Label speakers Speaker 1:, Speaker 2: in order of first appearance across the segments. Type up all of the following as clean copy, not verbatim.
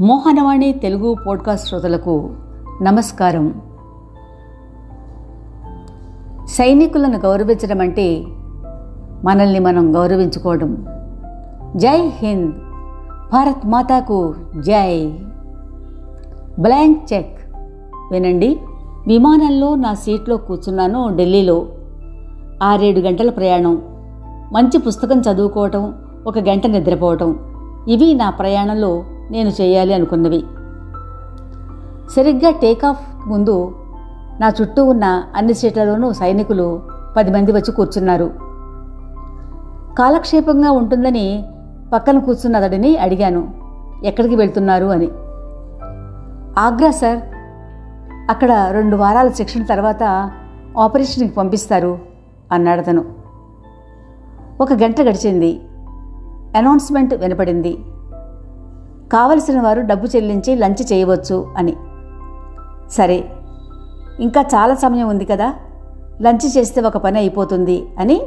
Speaker 1: Mohanavani Telugu podcast శ్రోతలకు నమస్కారం. సైనికులను గౌరవించడం అంటే మనల్ని మనం గౌరవించుకోవడం. జై హింద్, భారత్ మాతాకు జై. Blank cheque. వినండి, విమానంలో నా సీట్లో కూర్చున్నాను. ఢిల్లీలో 6-7 గంటల ప్రయాణం, మంచి పుస్తకం చదువుకోవటం, 1 గంట నిద్రపోవటం, ఇవి నా ప్రయాణంలో నేను చేయాలి అనుకున్నవి. సరిగ్గా టేకాఫ్ ముందు నా చుట్టూ ఉన్న అన్ని సీట్లలోనూ సైనికులు 10 మంది వచ్చి కూర్చున్నారు. కాలక్షేపంగా ఉంటుందని పక్కన కూర్చున్న అతడిని అడిగాను, ఎక్కడికి వెళ్తున్నారు అని. ఆగ్రా సార్, అక్కడ 2 వారాల శిక్షణ తర్వాత ఆపరేషన్కి పంపిస్తారు అన్నాడు అతను. 1 గంట గడిచింది. అనౌన్స్మెంట్ వినపడింది, కావలసిన వారు డబ్బు చెల్లించి లంచ్ చేయవచ్చు అని. సరే, ఇంకా చాలా సమయం ఉంది కదా, లంచ్ చేస్తే ఒక పని అయిపోతుంది అని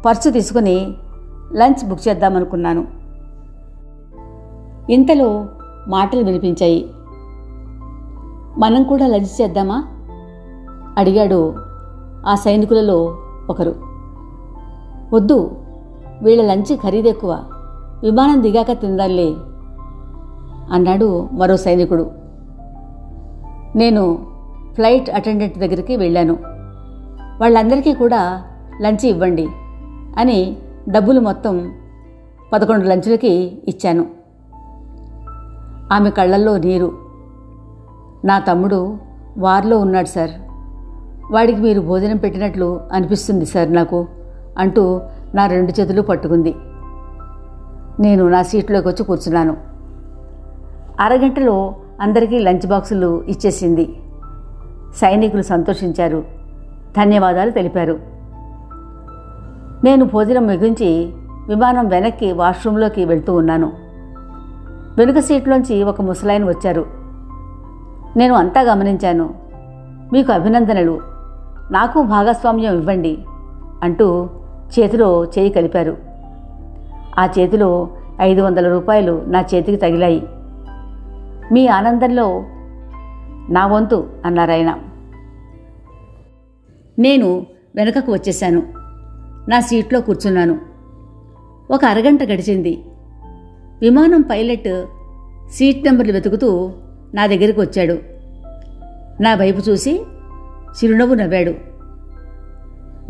Speaker 1: పర్సు తీసుకుని లంచ్ బుక్ చేద్దామనుకున్నాను. ఇంతలో మాటలు వినిపించాయి. మనం కూడా లంచ్ చేద్దామా అడిగాడు ఆ సైనికులలో ఒకరు. వద్దు, వీళ్ళ లంచ్ ఖరీదెక్కువ, విమానం దిగాక తిందాలే అన్నాడు మరో సైనికుడు. నేను ఫ్లైట్ అటెండెంట్ దగ్గరికి వెళ్ళాను. వాళ్ళందరికీ కూడా లంచ్ ఇవ్వండి అని డబ్బులు మొత్తం 11 లంచులకి ఇచ్చాను. ఆమె కళ్ళల్లో నీరు. నా తమ్ముడు వార్లో ఉన్నాడు సార్, వాడికి మీరు భోజనం పెట్టినట్లు అనిపిస్తుంది సార్ నాకు అంటూ నా 2 చేతులు పట్టుకుంది. నేను నా సీట్లోకి వచ్చి కూర్చున్నాను. అరగంటలో అందరికీ లంచ్ బాక్సులు ఇచ్చేసింది. సైనికులు సంతోషించారు, ధన్యవాదాలు తెలిపారు. నేను భోజనం ముగించి విమానం వెనక్కి వాష్రూంలోకి వెళ్తూ ఉన్నాను. వెనుక సీట్లోంచి ఒక ముసలాయన వచ్చారు. నేను అంతా గమనించాను. మీకు అభినందనలు, నాకు భాగస్వామ్యం ఇవ్వండి అంటూ చేతిలో చేయి కలిపారు. ఆ చేతిలో 500 రూపాయలు నా చేతికి తగిలాయి. మీ ఆనందంలో నా వంతు అన్నారాయన. నేను వెనుకకు వచ్చేశాను. నా సీట్లో కూర్చున్నాను. 1 అరగంట గడిచింది. విమానం పైలట్ సీట్ నెంబర్లు వెతుకుతూ నా దగ్గరికి వచ్చాడు. నా వైపు చూసి చిరునవ్వు నవ్వాడు.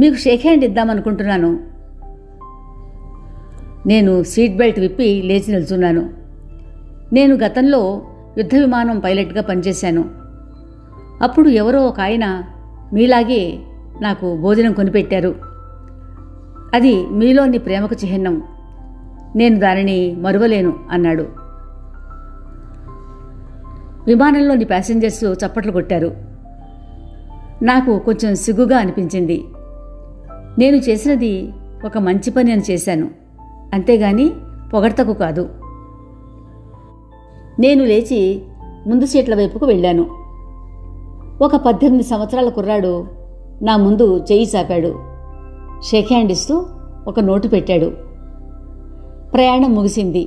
Speaker 1: మీకు షేక్ హ్యాండ్ ఇద్దామనుకుంటున్నాను. నేను సీట్ బెల్ట్ విప్పి లేచి నిల్చున్నాను. నేను గతంలో యుద్ధ విమానం పైలట్గా పనిచేశాను. అప్పుడు ఎవరో ఒక ఆయన మీలాగే నాకు భోజనం కొనిపెట్టారు. అది మీలోని ప్రేమకు చిహ్నం, నేను దానిని మరువలేను అన్నాడు. విమానంలోని ప్యాసింజర్స్ చప్పట్లు కొట్టారు. నాకు కొంచెం సిగ్గుగా అనిపించింది. నేను చేసినది ఒక మంచి పని అని చేశాను, అంతేగాని పొగడ్తకు కాదు. నేను లేచి ముందు సీట్ల వైపుకు వెళ్ళాను. ఒక 18 సంవత్సరాల కుర్రాడు నా ముందు చెయ్యి చాపాడు. షేక్ హ్యాండ్ ఇస్తూ ఒక నోటు పెట్టాడు. ప్రయాణం ముగిసింది.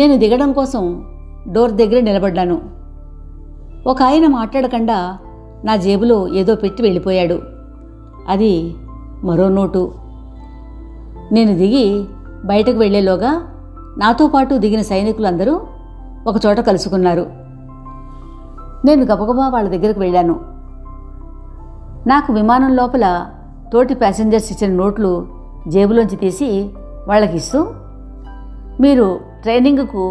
Speaker 1: నేను దిగడం కోసం డోర్ దగ్గర నిలబడ్డాను. ఒక ఆయన మాట్లాడకుండా నా జేబులో ఏదో పెట్టి వెళ్ళిపోయాడు. అది మరో నోటు. నేను దిగి బయటకు వెళ్లేలోగా నాతో పాటు దిగిన సైనికులందరూ ఒకచోట కలుసుకున్నారు. నేను గబగబా వాళ్ళ దగ్గరకు వెళ్ళాను. నాకు విమానం లోపల తోటి ప్యాసింజర్స్ ఇచ్చిన నోట్లు జేబులోంచి తీసి వాళ్ళకి ఇస్తూ, మీరు ట్రైనింగ్కు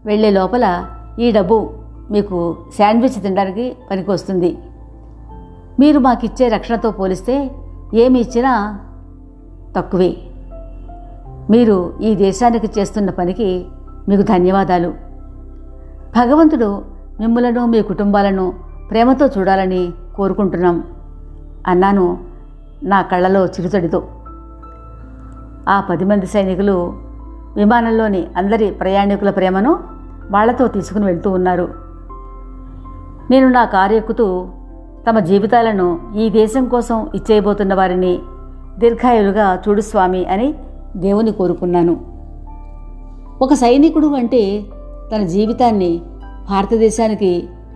Speaker 1: వెళ్లే లోపల ఈ డబ్బు మీకు శాండ్విచ్ తినడానికి పనికి వస్తుంది. మీరు మాకిచ్చే రక్షణతో పోలిస్తే ఏమి ఇచ్చినా తక్కువే. మీరు ఈ దేశానికి చేస్తున్న పనికి మీకు ధన్యవాదాలు. భగవంతుడు మిమ్ములను మీ కుటుంబాలను ప్రేమతో చూడాలని కోరుకుంటున్నాం అన్నాను నా కళ్ళలో చిరుతడితో. ఆ 10 మంది సైనికులు విమానంలోని అందరి ప్రయాణికుల ప్రేమను వాళ్లతో తీసుకుని వెళ్తూ ఉన్నారు. నేను నా కారు ఎక్కుతూ తమ జీవితాలను ఈ దేశం కోసం ఇచ్చేయబోతున్న వారిని దీర్ఘాయులుగా చూడు స్వామి అని దేవుని కోరుకున్నాను. ఒక సైనికుడు అంటే తన జీవితాన్ని భారతదేశానికి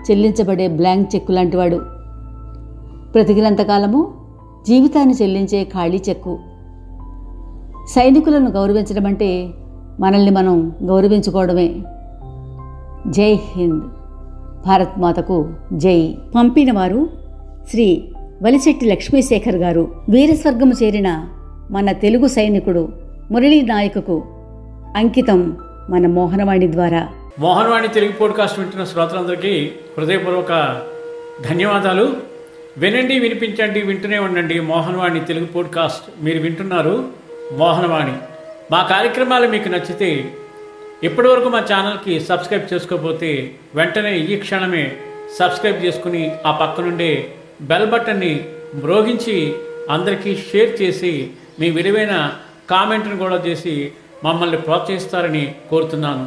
Speaker 1: చెల్లించబడే బ్లాంక్ చెక్కు లాంటివాడు. బ్రతికినంతకాలము జీవితాన్ని చెల్లించే ఖాళీ చెక్కు. సైనికులను గౌరవించడం అంటే మనల్ని మనం గౌరవించుకోవడమే. జై హింద్, భారత్ మాతకు జై. పంపినవారు శ్రీ వలిశెట్టి లక్ష్మీశేఖర్ గారు. వీరస్వర్గము చేరిన మన తెలుగు సైనికుడు మురళీ నాయకుకు అంకితం మన మోహనవాణి ద్వారా.
Speaker 2: మోహనవాణి తెలుగు పోడ్కాస్ట్ వింటున్న శ్రోతలందరికీ హృదయపూర్వక ధన్యవాదాలు. వినండి, వినిపించండి, వింటూనే ఉండండి మోహనవాణి తెలుగు పోడ్కాస్ట్. మీరు వింటున్నారు మోహనవాణి. మా కార్యక్రమాలు మీకు నచ్చితే ఇప్పటివరకు మా ఛానల్కి సబ్స్క్రైబ్ చేసుకోకపోతే వెంటనే ఈ క్షణమే సబ్స్క్రైబ్ చేసుకుని ఆ పక్కనుండే బెల్ బటన్ని మ్రోగించి అందరికీ షేర్ చేసి మీ విలువైన కామెంట్ను కూడా చేసి మమ్మల్ని ప్రోత్సహిస్తారని కోరుతున్నాను.